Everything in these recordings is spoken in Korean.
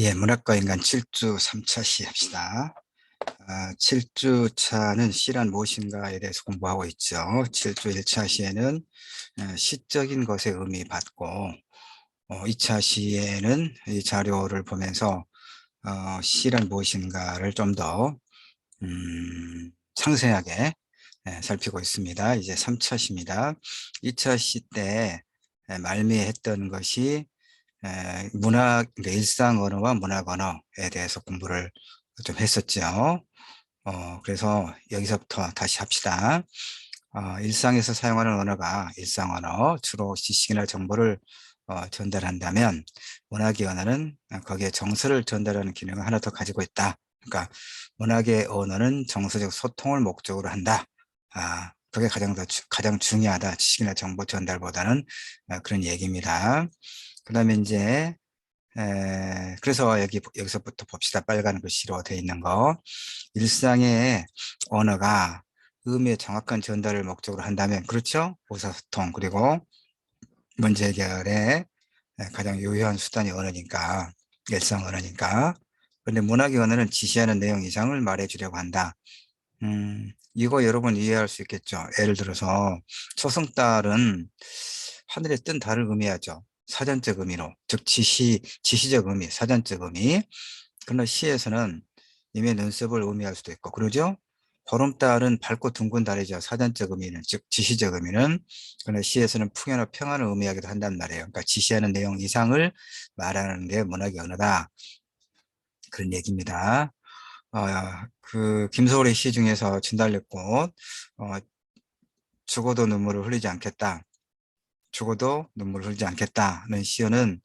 예, 문학과 인간 7주 3차 시 합시다. 7주 차는 시란 무엇인가에 대해서 공부하고 있죠. 7주 1차 시에는 시적인 것의 의미 받고, 2차 시에는 이 자료를 보면서 시란 무엇인가를 좀 더 상세하게 살피고 있습니다. 이제 3차 시입니다. 2차 시 때 말미했던 것이 문학, 그러니까 일상 언어와 문학 언어에 대해서 공부를 좀 했었죠. 그래서 여기서부터 다시 합시다. 일상에서 사용하는 언어가 일상 언어, 주로 지식이나 정보를 전달한다면 문학의 언어는 거기에 정서를 전달하는 기능을 하나 더 가지고 있다. 그러니까 문학의 언어는 정서적 소통을 목적으로 한다. 그게 가장 중요하다. 지식이나 정보 전달보다는 그런 얘기입니다. 그 다음에 이제 그래서 여기서부터 봅시다. 빨간 글씨로 되어 있는 거. 일상의 언어가 의미의 정확한 전달을 목적으로 한다면, 그렇죠? 의사소통, 그리고 문제 해결의 가장 유효한 수단이 언어니까, 일상 언어니까. 그런데 문학의 언어는 지시하는 내용 이상을 말해주려고 한다. 이거 여러분 이해할 수 있겠죠? 예를 들어서, 초승달은 하늘의 뜬 달을 의미하죠. 사전적 의미로, 즉 지시적 의미, 사전적 의미. 그러나 시에서는 님의 눈썹을 의미할 수도 있고, 그러죠? 보름달은 밝고 둥근 달이죠. 사전적 의미는, 즉 지시적 의미는. 그러나 시에서는 풍요나 평안을 의미하기도 한단 말이에요. 그러니까 지시하는 내용 이상을 말하는 게 문학의 언어다. 그런 얘기입니다. 김소월의 시 중에서 진달래꽃, 어, 죽어도 눈물을 흘리지 않겠다. 죽어도 눈물을 흘리지 않겠다는 시어는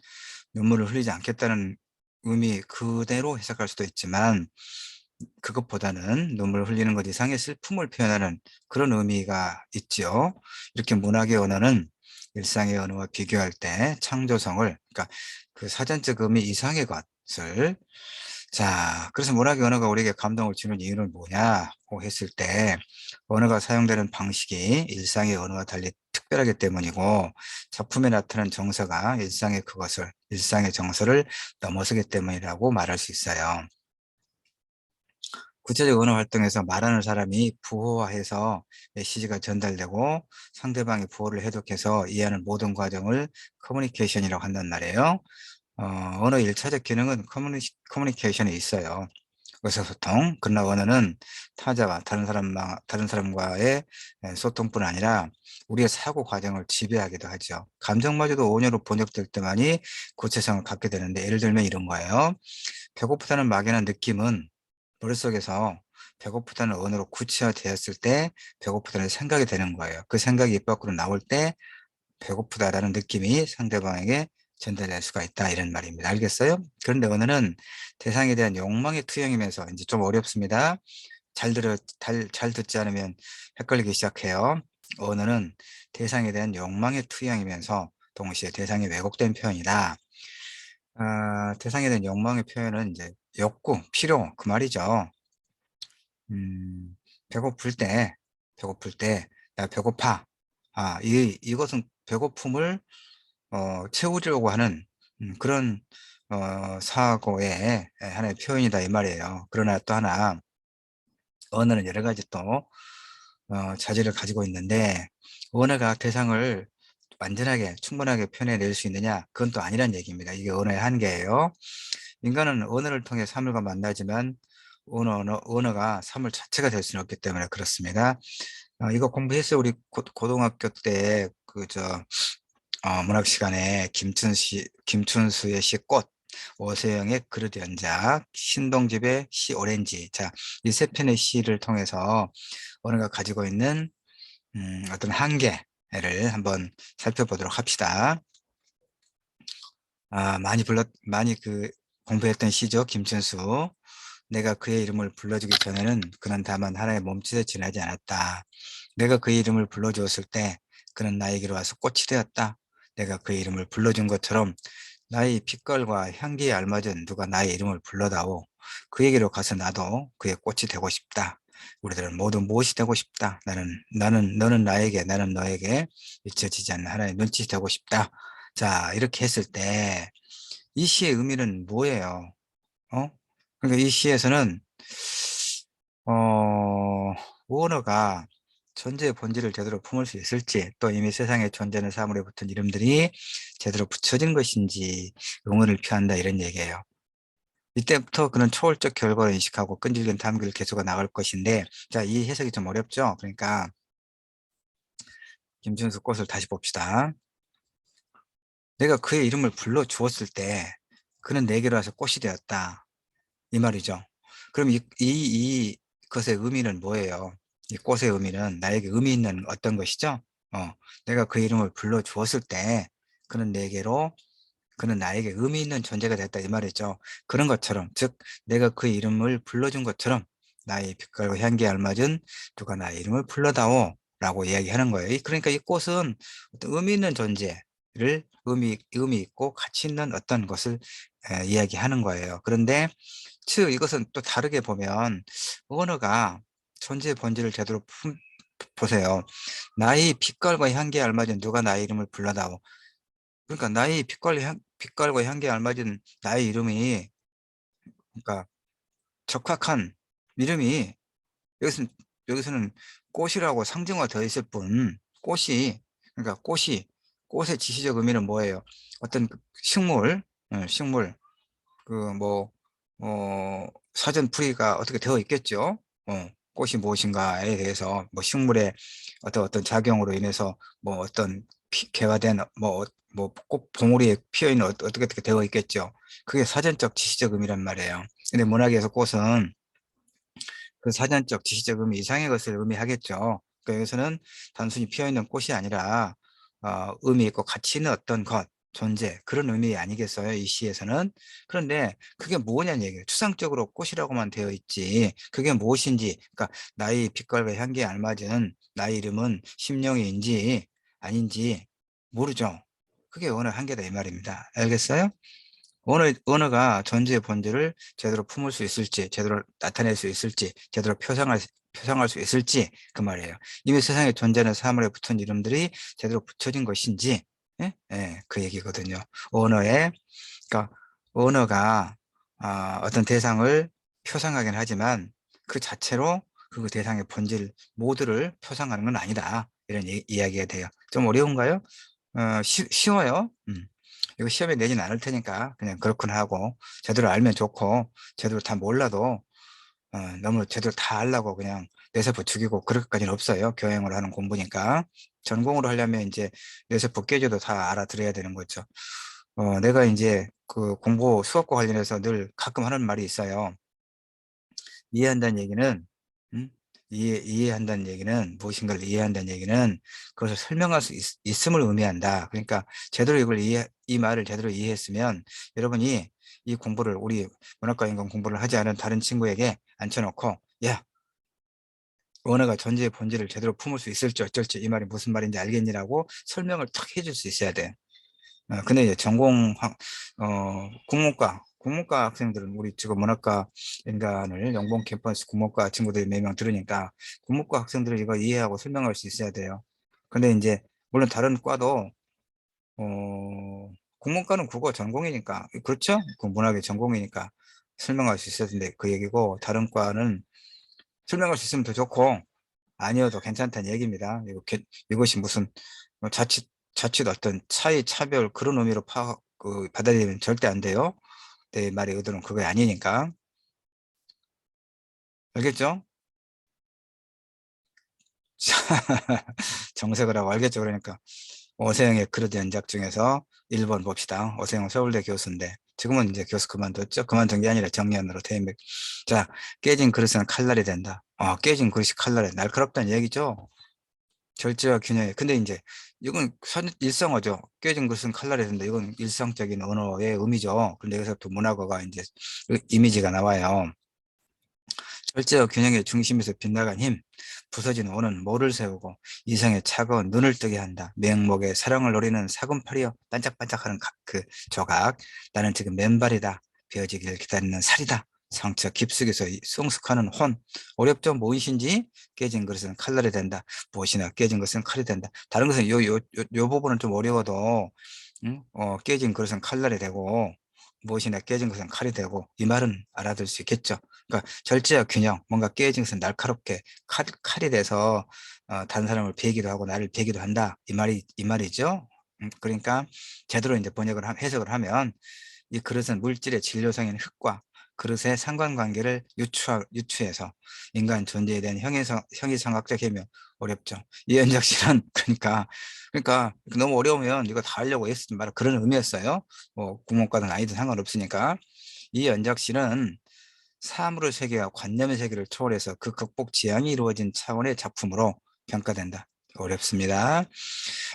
눈물을 흘리지 않겠다는 의미 그대로 해석할 수도 있지만, 그것보다는 눈물을 흘리는 것 이상의 슬픔을 표현하는 그런 의미가 있죠. 이렇게 문학의 언어는 일상의 언어와 비교할 때 창조성을, 그러니까 그 사전적 의미 이상의 것을, 자, 그래서 문학의 언어가 우리에게 감동을 주는 이유는 뭐냐고 했을 때, 언어가 사용되는 방식이 일상의 언어와 달리 특별하기 때문이고, 작품에 나타난 정서가 일상의 정서를 넘어서기 때문이라고 말할 수 있어요. 구체적 언어 활동에서 말하는 사람이 부호화해서 메시지가 전달되고, 상대방이 부호를 해독해서 이해하는 모든 과정을 커뮤니케이션이라고 한단 말이에요. 언어 1차적 기능은 커뮤니케이션에 있어요. 의사소통. 그러나 언어는 타자와 다른 사람과의 소통뿐 아니라 우리의 사고 과정을 지배하기도 하죠. 감정마저도 언어로 번역될 때만이 구체성을 갖게 되는데, 예를 들면 이런 거예요. 배고프다는 막연한 느낌은 머릿속에서 배고프다는 언어로 구체화되었을 때 배고프다는 생각이 되는 거예요. 그 생각이 입 밖으로 나올 때 배고프다라는 느낌이 상대방에게 전달될 수가 있다, 이런 말입니다. 알겠어요? 그런데 언어는 대상에 대한 욕망의 투영이면서, 이제 좀 어렵습니다. 잘 듣지 않으면 헷갈리기 시작해요. 언어는 대상에 대한 욕망의 투영이면서 동시에 대상이 왜곡된 표현이다. 대상에 대한 욕망의 표현은 이제 욕구, 필요, 그 말이죠. 음, 배고플 때, 야, 배고파. 이것은 배고픔을, 채우려고 하는, 그런, 사고의 하나의 표현이다, 이 말이에요. 그러나 또 하나, 언어는 여러 가지 또, 자질을 가지고 있는데, 언어가 대상을 완전하게, 충분하게 표현해낼 수 있느냐? 그건 또 아니란 얘기입니다. 이게 언어의 한계예요. 인간은 언어를 통해 사물과 만나지만, 언어가 사물 자체가 될 수는 없기 때문에 그렇습니다. 이거 공부했어요. 우리 고등학교 때, 문학 시간에 김춘수의 시 꽃, 오세영의 그릇 연작, 신동집의 시 오렌지. 자, 이 세 편의 시를 통해서 언어가 가지고 있는, 어떤 한계를 한번 살펴보도록 합시다. 많이 공부했던 시죠. 김춘수. 내가 그의 이름을 불러주기 전에는 그는 다만 하나의 몸짓에 지나지 않았다. 내가 그의 이름을 불러주었을 때 그는 나에게로 와서 꽃이 되었다. 내가 그의 이름을 불러준 것처럼 나의 빛깔과 향기에 알맞은 누가 나의 이름을 불러다오. 그에게로 가서 나도 그의 꽃이 되고 싶다. 우리들은 모두 무엇이 되고 싶다. 너는 나에게, 나는 너에게 잊혀지지 않는 하나의 눈빛이 되고 싶다. 자, 이렇게 했을 때 이 시의 의미는 뭐예요? 그러니까 이 시에서는 어, 무언어가 존재의 본질을 제대로 품을 수 있을지, 또 이미 세상에 존재하는 사물에 붙은 이름들이 제대로 붙여진 것인지 의문을 표한다, 이런 얘기예요. 이때부터 그는 초월적 결과를 인식하고 끈질긴 탐구를 계속 나갈 것인데, 자, 이 해석이 좀 어렵죠? 그러니까 김준수 꽃을 다시 봅시다. 내가 그의 이름을 불러 주었을 때 그는 내게로 와서 꽃이 되었다, 이 말이죠. 그럼 그것의 의미는 뭐예요? 이 꽃의 의미는 나에게 의미 있는 어떤 것이죠? 내가 그 이름을 불러 주었을 때 그는 내게로 그는 나에게 의미 있는 존재가 됐다, 이 말이죠. 그런 것처럼, 즉 내가 그 이름을 불러준 것처럼 나의 빛깔과 향기에 알맞은 누가 나의 이름을 불러다오 라고 이야기하는 거예요. 그러니까 이 꽃은 어떤 의미 있는 존재를 의미 있고 가치 있는 어떤 것을 이야기하는 거예요. 그런데 즉 이것은 또 다르게 보면, 언어가 존재의 본질을 제대로 보세요. 나의 빛깔과 향기에 알맞은 누가 나의 이름을 불러다오. 그러니까 나의 빛깔과 향기에 알맞은 나의 이름이, 그러니까 적확한 이름이, 여기서는 여기서는 꽃이라고 상징화되어 있을 뿐, 꽃이, 그러니까 꽃의 지시적 의미는 뭐예요? 어떤 그 식물, 식물, 그 뭐, 사전 풀이가 어떻게 되어 있겠죠? 꽃이 무엇인가에 대해서, 뭐 식물의 어떤 작용으로 인해서 뭐 어떤 개화된 꽃 봉우리에 피어 있는 어떻게 되어 있겠죠? 그게 사전적 지시적 의미란 말이에요. 근데 문학에서 꽃은 그 사전적 지시적 의미 이상의 것을 의미하겠죠. 그러니까 여기서는 단순히 피어있는 꽃이 아니라 의미 있고 가치 있는 어떤 것, 존재, 그런 의미 아니겠어요, 이 시에서는. 그런데 그게 뭐냐는 얘기예요. 추상적으로 꽃이라고만 되어 있지 그게 무엇인지, 그러니까 나의 빛깔과 향기에 알맞은 나의 이름은 심령이인지 아닌지 모르죠. 그게 언어의 한계다, 이 말입니다. 알겠어요? 언어가 존재의 본질을 제대로 품을 수 있을지, 제대로 나타낼 수 있을지, 제대로 표상할 수 있을지, 그 말이에요. 이미 세상에 존재하는 사물에 붙은 이름들이 제대로 붙여진 것인지, 예? 예, 그 얘기거든요. 언어에, 그러니까 언어가 어떤 대상을 표상하긴 하지만 그 자체로 그 대상의 본질 모두를 표상하는 건 아니다, 이런 이야기가 돼요. 좀 어려운가요? 쉬워요. 이거 시험에 내진 않을 테니까 그냥 그렇구나 하고, 제대로 알면 좋고, 제대로 다 몰라도 너무 제대로 다 알라고 그냥 뇌세포 죽이고 그럴 것까지는 없어요. 교양으로 하는 공부니까. 전공으로 하려면 이제 뇌세포 깨져도 다 알아들어야 되는 거죠. 내가 이제 그 공부 수업과 관련해서 늘 가끔 하는 말이 있어요. 이해한다는 얘기는, 음? 이해한다는 얘기는, 무엇인가를 이해한다는 얘기는 그것을 설명할 수 있음을 의미한다. 그러니까 제대로 이 말을 제대로 이해했으면 여러분이 이 공부를, 우리 문학과 인간 공부를 하지 않은 다른 친구에게 앉혀놓고, 야, 언어가 존재의 본질을 제대로 품을 수 있을지 어쩔지 이 말이 무슨 말인지 알겠니라고 설명을 탁 해줄 수 있어야 돼. 근데 이제 국문과 학생들은, 우리 지금 문학과 인간을 영봉 캠퍼스 국문과 친구들이 몇 명 들으니까 국문과 학생들은 이거 이해하고 설명할 수 있어야 돼요. 근데 이제 물론 다른 과도 국문과는 국어 전공이니까, 그렇죠? 그 문학의 전공이니까 설명할 수 있어야 되는데 그 얘기고, 다른 과는 설명할 수 있으면 더 좋고 아니어도 괜찮다는 얘기입니다. 이것이 무슨 자칫 어떤 차별 그런 의미로 받아들이면 절대 안 돼요. 내 말의 의도는 그거 아니니까. 알겠죠? 정색을 하고 알겠죠? 그러니까 오세영의 그릇 연작 중에서 1번 봅시다. 오세영 서울대 교수인데 지금은 이제 교수 그만뒀죠. 그만둔 게 아니라 정년으로 퇴임했. 자, 깨진 그릇은 칼날이 된다. 깨진 그릇이 칼날에 날카롭다는 얘기죠. 절제와 균형이. 근데 이제 이건 일상어죠. 깨진 것은 칼날이 된다. 이건 일상적인 언어의 의미죠. 근데 여기서부터 문학어가 이제 그 이미지가 나와요. 절제와 균형의 중심에서 빗나간 힘, 부서진 원은 모를 세우고 이성의 차가운 눈을 뜨게 한다. 맹목에 사랑을 노리는 사금팔이여 반짝반짝하는 그 조각. 나는 지금 맨발이다. 베어지기를 기다리는 살이다. 상처 깊숙이서 성숙하는 혼. 어렵죠? 무엇인지. 깨진 것은 칼날이 된다. 무엇이나 깨진 것은 칼이 된다. 다른 것은 요 부분은 좀 어려워도, 깨진 그릇은 칼날이 되고, 무엇이나 깨진 것은 칼이 되고, 이 말은 알아들 수 있겠죠. 그러니까 절제와 균형, 뭔가 깨진 것은 날카롭게 칼이 돼서 다른 사람을 베기도 하고 나를 베기도 한다. 이 말이죠. 그러니까 제대로 이제 해석을 하면, 이 그릇은 물질의 진료성인 흙과 그릇의 상관관계를 유추해서 인간 존재에 대한 형이상학적 해명. 어렵죠. 이현적 씨는 그러니까 너무 어려우면 이거 다 하려고 했을 말 그런 의미였어요. 뭐 국문과든 아니든 상관없으니까. 이연작 씨는 사물의 세계와 관념의 세계를 초월해서 그 극복 지향이 이루어진 차원의 작품으로 평가된다. 어렵습니다.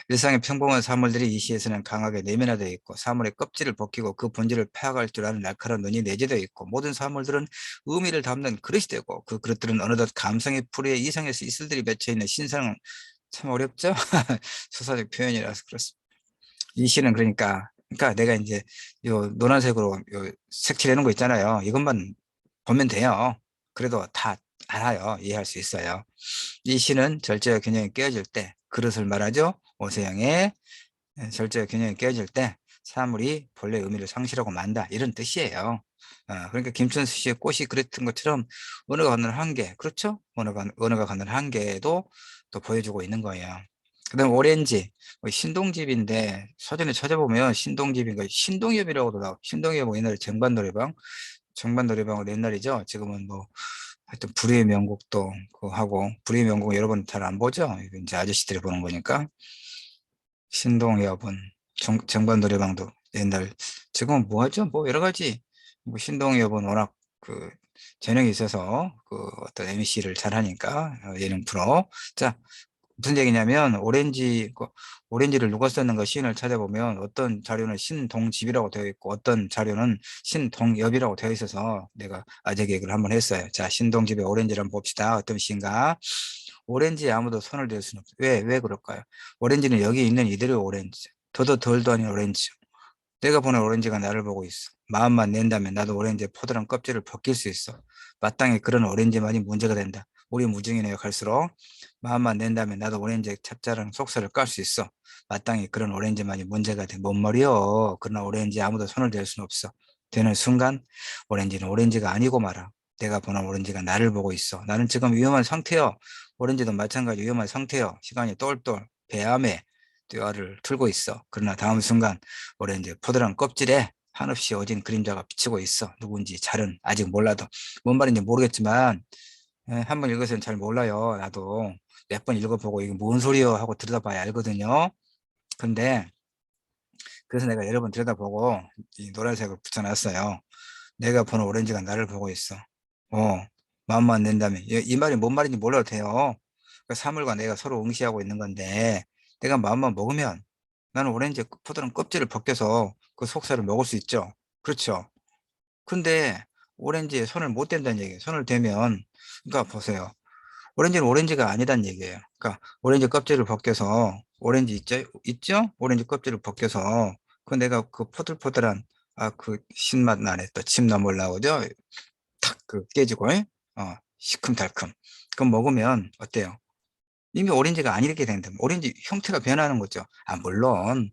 일상의 평범한 사물들이 이 시에서는 강하게 내면화되어 있고, 사물의 껍질을 벗기고 그 본질을 파악할 줄 아는 날카로운 눈이 내재되어 있고, 모든 사물들은 의미를 담는 그릇이 되고, 그 그릇들은 어느덧 감성의 풀이에 이성에서 이슬들이 맺혀 있는 신상. 참 어렵죠? 소사적 표현이라서 그렇습니다. 이 시는 그러니까 내가 이제 요 노란색으로 요 색칠해 놓은 거 있잖아요. 이것만 보면 돼요. 그래도 다 알아요. 이해할 수 있어요. 이 시는 절제와 균형이 깨어질 때 그릇을 말하죠. 오세영의 절제와 균형이 깨어질 때 사물이 본래 의미를 상실하고 만다, 이런 뜻이에요. 그러니까 김춘수 씨의 꽃이 그랬던 것처럼 언어가 갖는 한계, 그렇죠? 언어가 갖는 한계도 또 보여주고 있는 거예요. 그다음 오렌지, 신동집인데 서점에 찾아보면 신동집인가 신동엽이라고도 나와. 신동엽 옛날에 정반노래방으로 옛날이죠. 지금은 뭐 하여튼 불의의 명곡도 그 하고, 불의의 명곡 여러분 잘 안 보죠? 이제 아저씨들이 보는 거니까. 신동엽은 정반 노래방도 옛날, 지금은 뭐 하죠? 뭐 여러 가지. 뭐 신동엽은 워낙 그 재능이 있어서 그 어떤 MC를 잘하니까, 예능 프로. 자, 무슨 얘기냐면 오렌지를 누가 썼는가 시인을 찾아보면 어떤 자료는 신동집이라고 되어 있고 어떤 자료는 신동엽이라고 되어 있어서 내가 아재 개그를 한번 했어요. 자, 신동집의 오렌지를 한번 봅시다. 어떤 시인가? 오렌지에 아무도 손을 댈 수는 없어요. 왜 그럴까요? 오렌지는 여기 있는 이대로 오렌지, 더도 덜도 아닌 오렌지. 내가 보는 오렌지가 나를 보고 있어. 마음만 낸다면 나도 오렌지의 포도랑 껍질을 벗길 수 있어. 마땅히 그런 오렌지만이 문제가 된다. 우리 무중이네요, 갈수록. 마음만 낸다면 나도 오렌지의 찹쌀랑 속살을 깔 수 있어. 마땅히 그런 오렌지만이 문제가 돼. 뭔 말이여. 그러나 오렌지에 아무도 손을 댈 수는 없어. 되는 순간 오렌지는 오렌지가 아니고 말아. 내가 보는 오렌지가 나를 보고 있어. 나는 지금 위험한 상태여. 오렌지도 마찬가지 위험한 상태여. 시간이 똘똘 배암에 뛰어를 틀고 있어. 그러나 다음 순간 오렌지 포도랑 껍질에 한없이 어진 그림자가 비치고 있어. 누군지 잘은 아직 몰라도. 뭔 말인지 모르겠지만, 한번 읽어서는 잘 몰라요. 나도 몇 번 읽어보고 이게 뭔 소리요 하고 들여다봐야 알거든요. 근데 그래서 내가 여러 번 들여다보고 이 노란색을 붙여놨어요. 내가 보는 오렌지가 나를 보고 있어. 어, 마음만 낸다면. 이 말이 뭔 말인지 몰라도 돼요. 그 사물과 내가 서로 응시하고 있는 건데, 내가 마음만 먹으면 나는 오렌지 포도는 껍질을 벗겨서 그 속살을 먹을 수 있죠. 그렇죠. 근데 오렌지에 손을 못 댄다는 얘기예요. 손을 대면, 그러니까 보세요. 오렌지는 오렌지가 아니란 얘기예요. 그러니까 오렌지 껍질을 벗겨서, 오렌지 있죠? 오렌지 껍질을 벗겨서 그 내가 그 포들포들한 그 신맛 나네. 또 침 나물 나오죠? 탁 그 깨지고, 시큼달큼. 그럼 먹으면 어때요? 이미 오렌지가 아니게 된다. 오렌지 형태가 변하는 거죠. 물론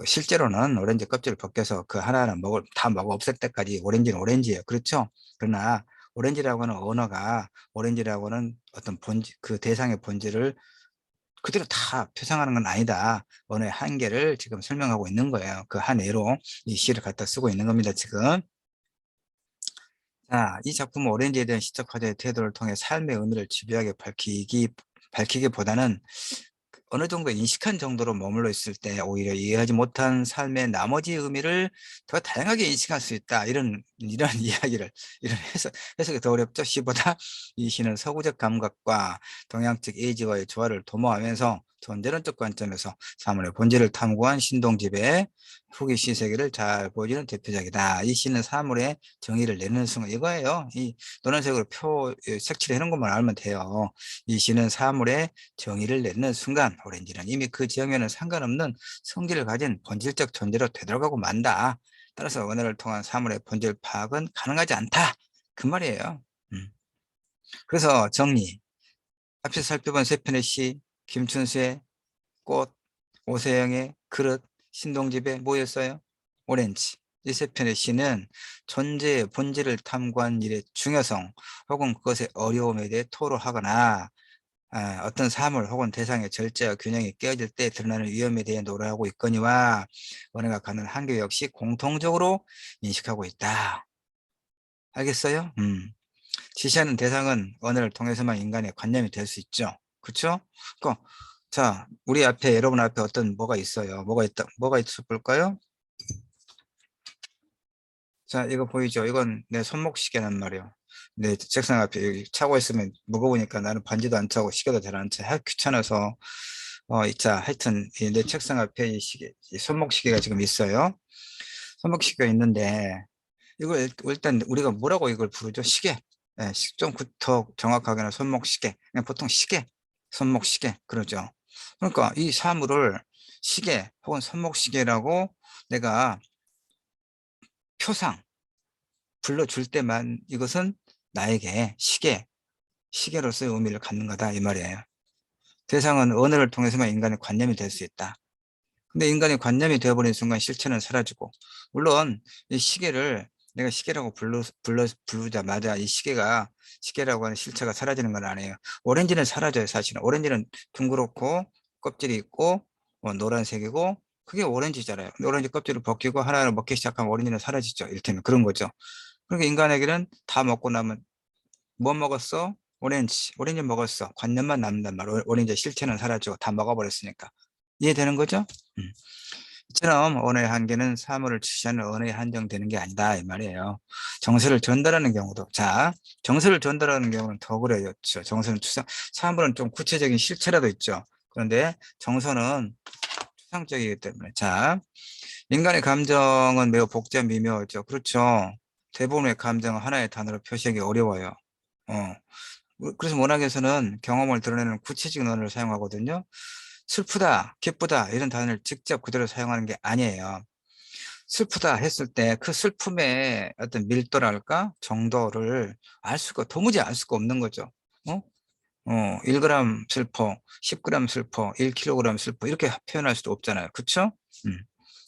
실제로는 오렌지 껍질을 벗겨서 그 하나하나 다 먹어 없앨 때까지 오렌지는 오렌지예요. 그렇죠? 그러나 오렌지라고 하는 언어가, 오렌지라고 하는 어떤 그 대상의 본질을 그대로 다 표상하는 건 아니다. 언어의 한계를 지금 설명하고 있는 거예요. 그 한 예로 이 시를 갖다 쓰고 있는 겁니다, 지금. 자, 이 작품은 오렌지에 대한 시적 화자의 태도를 통해 삶의 의미를 집요하게 밝히기보다는 어느 정도 인식한 정도로 머물러 있을 때 오히려 이해하지 못한 삶의 나머지 의미를 더 다양하게 인식할 수 있다. 이런 이야기를, 이런 해석이 더 어렵죠. 시보다 이 시는 서구적 감각과 동양적 에이지와의 조화를 도모하면서 존재론적 관점에서 사물의 본질을 탐구한 신동집의 후기 시 세계를 잘 보여주는 대표작이다. 이 시는 사물의 정의를 내는 순간, 이거예요. 이 노란색으로 색칠해 놓은 것만 알면 돼요. 이 시는 사물의 정의를 내는 순간 오렌지는 이미 그 지형에는 상관없는 성질을 가진 본질적 존재로 되돌아가고 만다. 따라서 언어를 통한 사물의 본질 파악은 가능하지 않다. 그 말이에요. 음. 그래서 정리. 앞서 살펴본 세 편의 시, 김춘수의 꽃, 오세영의 그릇, 신동집의 뭐였어요? 오렌지. 이 세 편의 시는 존재의 본질을 탐구한 일의 중요성 혹은 그것의 어려움에 대해 토로하거나 어떤 사물 혹은 대상의 절제와 균형이 깨어질 때 드러나는 위험에 대해 노래하고 있거니와 언어가 갖는 한계 역시 공통적으로 인식하고 있다. 알겠어요? 지시하는 대상은 언어를 통해서만 인간의 관념이 될 수 있죠. 그렇죠? 그러니까 자, 우리 앞에 여러분 앞에 어떤 뭐가 있어요. 뭐가 있어 볼까요? 자, 이거 보이죠? 이건 내 손목시계란 말이에요. 내 책상 앞에 여기 차고 있으면 무거우니까 나는 반지도 안 차고 시계도 잘 안 차. 귀찮아서. 자, 하여튼 내 책상 앞에 이 시계, 이 손목시계가 지금 있어요. 손목시계가 있는데 이걸 일단 우리가 뭐라고 이걸 부르죠? 시계. 예, 더 정확하게는 손목시계. 그냥 보통 시계, 손목시계 그러죠. 그러니까 이 사물을 시계 혹은 손목시계라고 내가 표상 불러줄 때만 이것은 나에게 시계로서의 의미를 갖는 거다 이 말이에요. 대상은 언어를 통해서만 인간의 관념이 될 수 있다. 근데 인간의 관념이 되어버린 순간 실체는 사라지고, 물론 이 시계를 내가 시계라고 부르자마자 이 시계라고 하는 실체가 사라지는 건 아니에요. 오렌지는 사라져요. 사실은 오렌지는 둥그렇고 껍질이 있고 노란색이고 그게 오렌지잖아요. 근데 오렌지 껍질을 벗기고 하나를 먹기 시작하면 오렌지는 사라지죠. 이를테면 그런 거죠. 그러니까 인간에게는 다 먹고 나면 뭐 먹었어? 오렌지 먹었어. 관념만 남는단 말이야. 오렌지 실체는 사라지고 다 먹어버렸으니까. 이해되는 거죠? 음. 이처럼 언어의 한계는 사물을 취시하는 언어에 한정되는 게 아니다 이 말이에요. 정서를 전달하는 경우도, 자, 정서를 전달하는 경우는 더 그래요. 정서는 사물은 좀 구체적인 실체라도 있죠. 그런데 정서는 추상적이기 때문에, 자, 인간의 감정은 매우 복잡 미묘하죠. 그렇죠. 대부분의 감정은 하나의 단어로 표시하기 어려워요. 어. 그래서 문학에서는 경험을 드러내는 구체적인 언어를 사용하거든요. 슬프다, 기쁘다 이런 단어를 직접 그대로 사용하는 게 아니에요. 슬프다 했을 때 그 슬픔의 어떤 밀도랄까 정도를 도무지 알 수가 없는 거죠. 어? 1g 슬퍼, 10g 슬퍼, 1kg 슬퍼 이렇게 표현할 수도 없잖아요. 그렇죠? 음.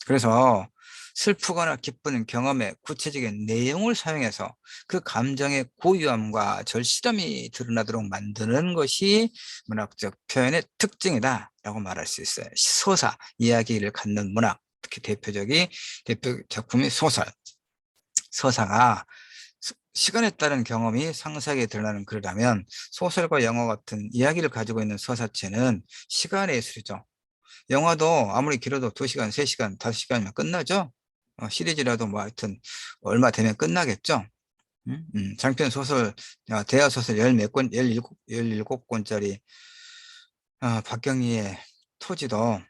그래서 슬프거나 기쁜 경험의 구체적인 내용을 사용해서 그 감정의 고유함과 절실함이 드러나도록 만드는 것이 문학적 표현의 특징이다라고 말할 수 있어요. 서사, 이야기를 갖는 문학, 특히 대표 작품이 서사가 시간에 따른 경험이 상세하게 드러나는 글이라면 소설과 영화 같은 이야기를 가지고 있는 서사체는 시간의 예술이죠. 영화도 아무리 길어도 2시간, 3시간, 5시간이면 끝나죠? 시리즈라도 뭐 하여튼 얼마 되면 끝나겠죠? 장편 소설, 대하 소설 열 몇 권, 17권짜리, 박경리의 토지도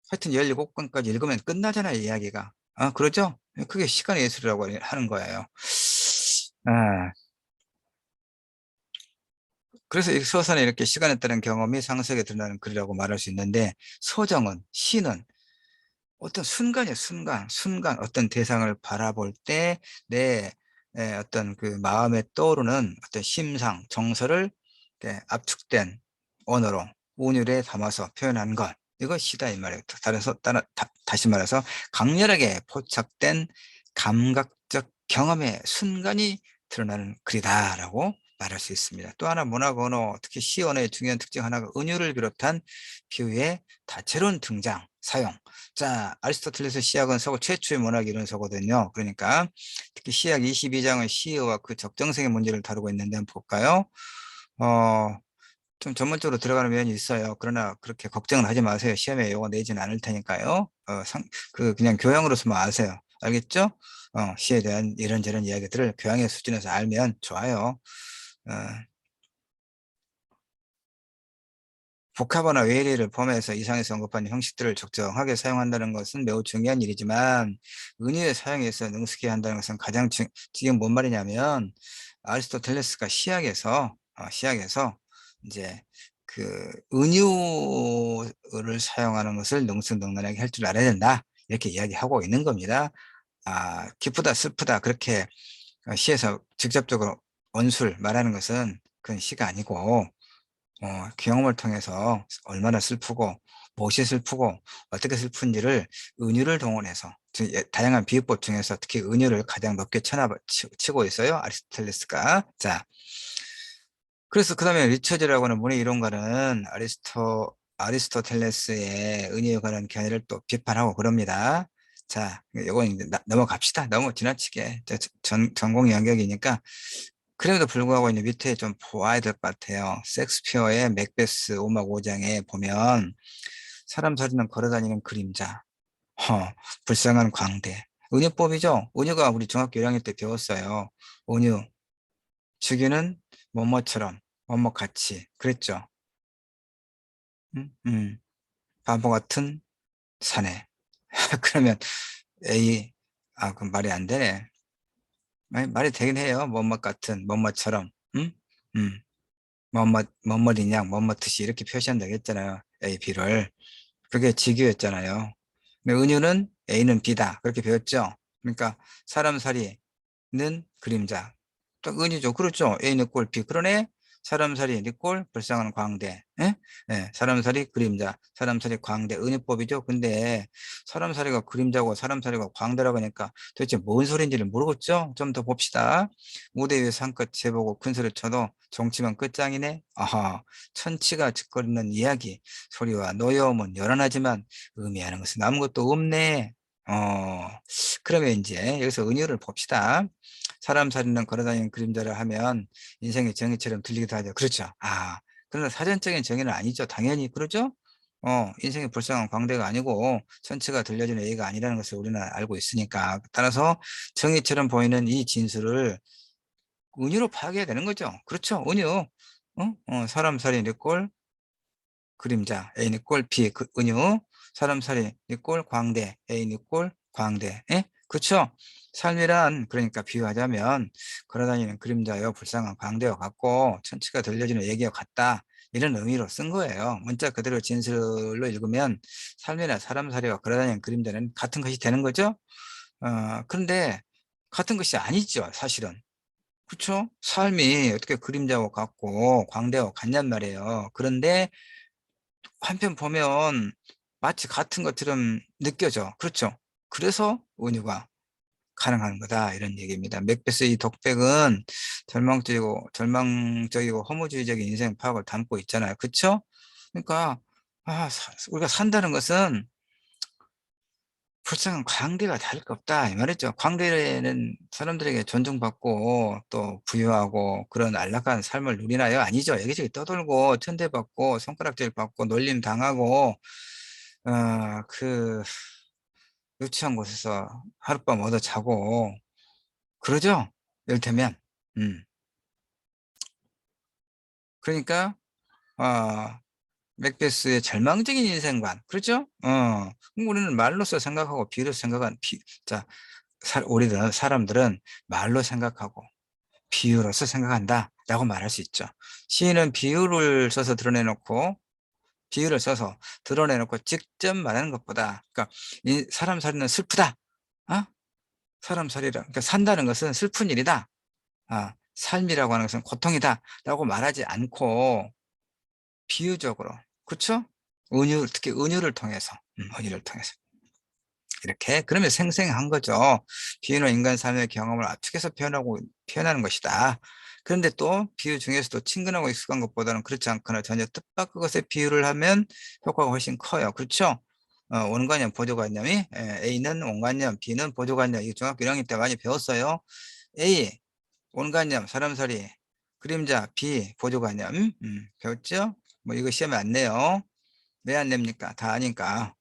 하여튼 17권까지 읽으면 끝나잖아요, 이야기가. 그러죠? 그게 시간의 예술이라고 하는 거예요. 아, 그래서 이 서사는 이렇게 시간에 따른 경험이 상세하게 드러나는 글이라고 말할 수 있는데, 시는 어떤 순간이에요, 순간 어떤 대상을 바라볼 때 내 어떤 그 마음에 떠오르는 어떤 심상, 정서를 이렇게 압축된 언어로 운율에 담아서 표현한 것. 이거 시다 이 말이에요. 다시 말해서 강렬하게 포착된 감각적 경험의 순간이 드러나는 글이다라고 말할 수 있습니다. 또 하나 문학 언어, 특히 시 언어의 중요한 특징 하나가 은유를 비롯한 비유의 다채로운 등장, 사용. 자, 아리스토텔레스 시학은 서구 최초의 문학 이론서거든요. 그러니까 특히 시학 22장은 시와 그 적정성의 문제를 다루고 있는데 한번 볼까요? 어, 좀 전문적으로 들어가는 면이 있어요. 그러나 그렇게 걱정은 하지 마세요. 시험에 이거 내지는 않을 테니까요. 그냥 교양으로서만 아세요. 알겠죠? 시에 대한 이런저런 이야기들을 교양의 수준에서 알면 좋아요. 어, 복합어나 외래를 포함해서 이상에서 언급한 형식들을 적정하게 사용한다는 것은 매우 중요한 일이지만 은유의 사용에서 능숙해야 한다는 것은 지금 뭔 말이냐면 아리스토텔레스가 시학에서 이제 그 은유를 사용하는 것을 능수능란하게 할 줄 알아야 된다 이렇게 이야기하고 있는 겁니다. 기쁘다 슬프다 그렇게 시에서 직접적으로 언술 말하는 것은 그건 시가 아니고 경험을 통해서 얼마나 슬프고 무엇이 슬프고 어떻게 슬픈지를 은유를 동원해서 다양한 비유법 중에서 특히 은유를 가장 높게 치고 있어요. 아리스토텔레스가. 자, 그래서 그 다음에 리처즈라고 하는 문의 이론가는 아리스토텔레스의 은유에 관한 견해를 또 비판하고 그럽니다. 자, 이건 이제 넘어갑시다. 너무 지나치게 전공 영역이니까. 그럼에도 불구하고 이제 밑에 좀 보아야 될 것 같아요. 섹스피어의 맥베스 5막 5장에 보면 사람 살이는 걸어다니는 그림자, 불쌍한 광대. 은유법이죠. 은유가 우리 중학교 1학년 때 배웠어요. 은유, 주기는 뭐뭐처럼, 뭐뭐 같이. 그랬죠. 음, 음. 바보 같은 사내. 그러면 A, 그럼 말이 안 되네. 말이 되긴 해요. 뭐뭐 같은, 뭐뭐처럼. 음? 음. 뭐뭐이냐, 뭐뭐듯이 이렇게 표시한다고 했잖아요. A, B를. 그게 직유였잖아요. 근데 은유는 A는 B다. 그렇게 배웠죠. 그러니까 사람 살이는 그림자. 딱 은유죠. 그렇죠. A는 꼴, B. 그러네. 사람 살이 네 꼴, 불쌍한 광대. 예? 예, 사람 살이 그림자, 사람 살이 광대. 은유법이죠. 근데 사람 살이가 그림자고 사람 살이가 광대라고 하니까 도대체 뭔 소리인지를 모르겠죠. 좀 더 봅시다. 무대 위에서 한껏 재보고 큰 소리 쳐도 정치만 끝장이네. 아하, 천치가 짓거리는 이야기. 소리와 노여움은 요란하지만 의미하는 것은 아무것도 없네. 그러면 이제 여기서 은유를 봅시다. 사람 살이는 걸어다니는 그림자를 하면 인생의 정의처럼 들리기도 하죠. 그렇죠. 그러나 사전적인 정의는 아니죠. 당연히 그러죠. 인생의 불쌍한 광대가 아니고 천체가 들려주는 예가 아니라는 것을 우리는 알고 있으니까. 따라서 정의처럼 보이는 이 진술을 은유로 파악해야 되는 거죠. 그렇죠. 은유. 사람 살이 네 꼴, 그림자, 애인의 꼴, 비, 은유, 사람 살이 꼴, 광대, 애인의 꼴, 광대. 예? 그렇죠? 삶이란, 그러니까 비유하자면, 걸어다니는 그림자여 불쌍한 광대와 같고, 천치가 들려주는 얘기와 같다. 이런 의미로 쓴 거예요. 문자 그대로 진술로 읽으면, 삶이나 사람 살이와 걸어다니는 그림자는 같은 것이 되는 거죠? 그런데, 같은 것이 아니죠, 사실은. 그렇죠? 삶이 어떻게 그림자와 같고, 광대와 같냔 말이에요. 그런데, 한편 보면 마치 같은 것처럼 느껴져. 그렇죠? 그래서 은유가 가능한 거다. 이런 얘기입니다. 맥베스의 이 독백은 절망적이고 허무주의적인 인생 파악을 담고 있잖아요. 그렇죠? 그러니까 우리가 산다는 것은 불쌍한 광대가 다를 거 없다. 이 말이죠. 광대는 사람들에게 존중받고 또 부유하고 그런 안락한 삶을 누리나요? 아니죠. 여기저기 떠돌고 천대받고 손가락질 받고 놀림 당하고 그 유치한 곳에서 하룻밤 얻어 자고 그러죠? 이를테면. 음. 그러니까 어, 맥베스의 절망적인 인생관. 그렇죠? 그럼 우리는 말로서 생각하고 비로소 생각한 자, 우리는 사람들은 말로 생각하고 비유로서 생각한다 라고 말할 수 있죠. 시인은 비유를 써서 드러내놓고 직접 말하는 것보다, 그러니까 사람 살이는 슬프다. 어? 사람 살이라, 그러니까 산다는 것은 슬픈 일이다. 삶이라고 하는 것은 고통이다 라고 말하지 않고 비유적으로, 그렇죠? 특히 은유를 통해서, 은유를 통해서 이렇게, 그러면 생생한 거죠. 비유는 인간 삶의 경험을 압축해서 표현하는 것이다. 그런데 또 비유 중에서도 친근하고 익숙한 것보다는 그렇지 않거나 전혀 뜻밖의 것에 비유를 하면 효과가 훨씬 커요. 그렇죠? 원관념, 보조관념이 A는 원관념, B는 보조관념. 이거 중학교 1학년 때 많이 배웠어요. A, 원관념, 사람살이, 그림자, B, 보조관념. 배웠죠? 뭐 이거 시험에 안 내요. 왜 안 냅니까? 다 아니까.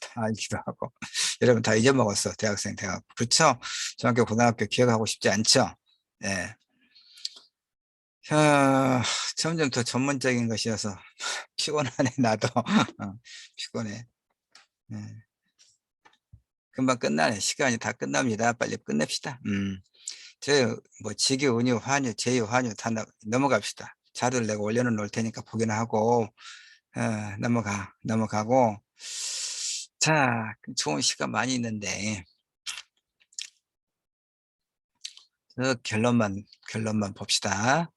다 알기도 하고. 여러분 다 잊어먹었어. 대학생, 대학. 그렇죠? 중학교, 고등학교 기억하고 싶지 않죠? 예. 점점 더 전문적인 것이어서 피곤하네, 나도. 피곤해. 예. 금방 끝나네. 시간이 다 끝납니다. 빨리 끝냅시다. 뭐, 직유, 은유, 환유, 제유, 환유 다 넘어갑시다. 자료를 내가 올려놓을 테니까 보기나 하고, 넘어가고. 자, 좋은 시간 많이 있는데, 결론만 봅시다.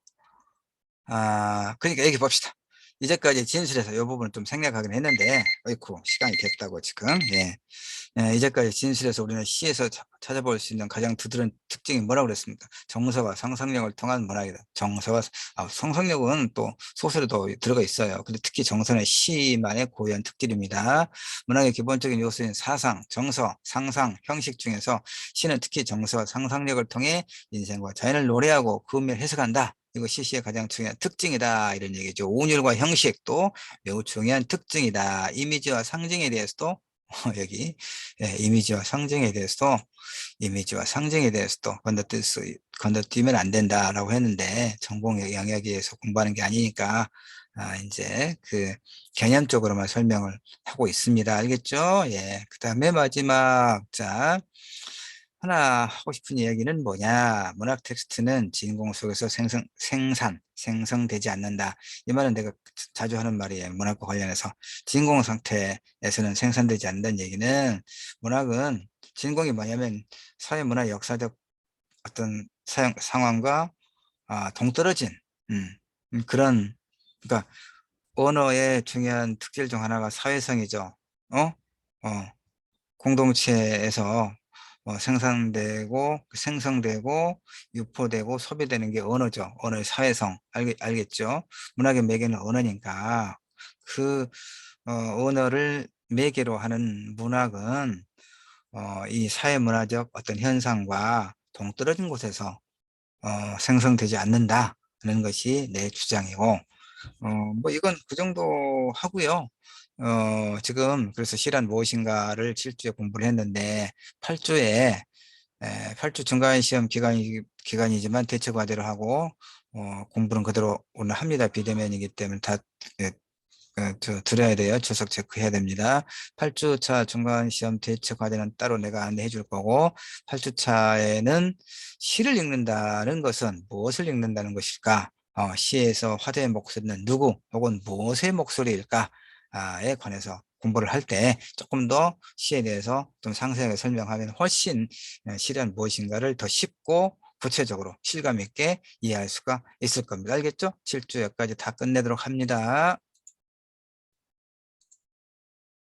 그러니까 얘기 봅시다. 이제까지 진술에서 이 부분을 좀 생략하긴 했는데, 어이쿠, 시간이 됐다고 지금. 예. 이제까지 진술에서 우리는 시에서 찾아볼 수 있는 가장 두드러진 특징이 뭐라고 그랬습니까? 정서와 상상력을 통한 문학이다. 상상력은 또 소설에도 들어가 있어요. 근데 특히 정서는 시만의 고유한 특질입니다. 문학의 기본적인 요소인 사상, 정서, 상상, 형식 중에서 시는 특히 정서와 상상력을 통해 인생과 자연을 노래하고 그 의미를 해석한다. 이것이 시의 가장 중요한 특징이다. 이런 얘기죠. 운율과 형식도 매우 중요한 특징이다. 이미지와 상징에 대해서도 여기 이미지와 상징에 대해서도 건너뛰면 안 된다라고 했는데, 전공 영역에서 공부하는 게 아니니까 이제 그 개념적으로만 설명을 하고 있습니다. 알겠죠? 예. 그다음에 마지막, 자, 하나 하고 싶은 이야기는 뭐냐? 문학 텍스트는 진공 속에서 생성되지 않는다. 이 말은 내가 자주 하는 말이에요. 문학과 관련해서. 진공 상태에서는 생산되지 않는다는 얘기는, 문학은 진공이 뭐냐면 사회문화 역사적 어떤 상황과 동떨어진 그런, 그러니까 언어의 중요한 특질 중 하나가 사회성이죠. 어? 공동체에서 생성되고 유포되고 소비되는 게 언어죠. 언어의 사회성. 알겠죠? 문학의 매개는 언어니까 그 언어를 매개로 하는 문학은 이 사회문화적 어떤 현상과 동떨어진 곳에서 생성되지 않는다는 것이 내 주장이고, 뭐 이건 그 정도 하고요. 지금 그래서 시란 무엇인가를 7주에 공부를 했는데, 8주에 8주 중간 시험 기간이지만 대체 과제를 하고 공부는 그대로 오늘 합니다. 비대면이기 때문에 다 예, 들어야 돼요. 출석 체크해야 됩니다. 8주 차 중간 시험 대체 과제는 따로 내가 안내해 줄 거고, 8주 차에는 시를 읽는다는 것은 무엇을 읽는다는 것일까? 시에서 화제의 목소리는 누구 혹은 무엇의 목소리일까에 관해서 공부를 할 때 조금 더 시에 대해서 좀 상세하게 설명하면 훨씬 시란 무엇인가를 더 쉽고 구체적으로 실감 있게 이해할 수가 있을 겁니다. 알겠죠? 7주 여기까지 다 끝내도록 합니다.